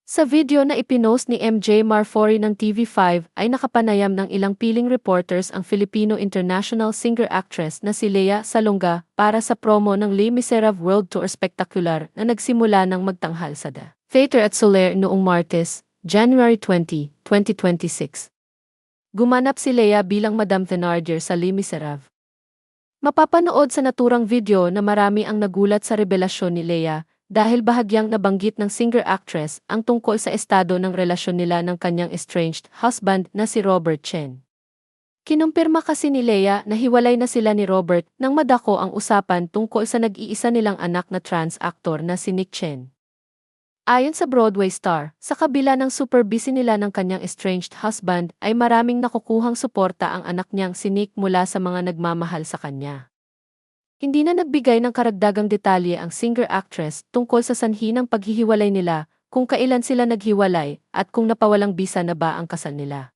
Sa video na ipinost ni MJ Marfori ng TV5 ay nakapanayam ng ilang piling reporters ang Filipino international singer-actress na si Lea Salonga para sa promo ng Les Miserables World Tour Spectacular na nagsimula ng magtanghal sa Theatre at Soler noong Martes, January 20, 2026. Gumanap si Lea bilang Madame Thénardier sa Les Miserables. Mapapanood sa naturang video na marami ang nagulat sa revelasyon ni Lea dahil bahagyang nabanggit ng singer-actress ang tungkol sa estado ng relasyon nila ng kanyang estranged husband na si Robert Chen. Kinumpirma kasi ni Lea na hiwalay na sila ni Robert nang madako ang usapan tungkol sa nag-iisa nilang anak na trans actor na si Nick Chen. Ayon sa Broadway star, sa kabila ng super busy nila ng kanyang estranged husband ay maraming nakukuhang suporta ang anak niyang si Nick mula sa mga nagmamahal sa kanya. Hindi na nagbigay ng karagdagang detalye ang singer-actress tungkol sa sanhi ng paghihiwalay nila, kung kailan sila naghiwalay, at kung napawalang bisa na ba ang kasal nila.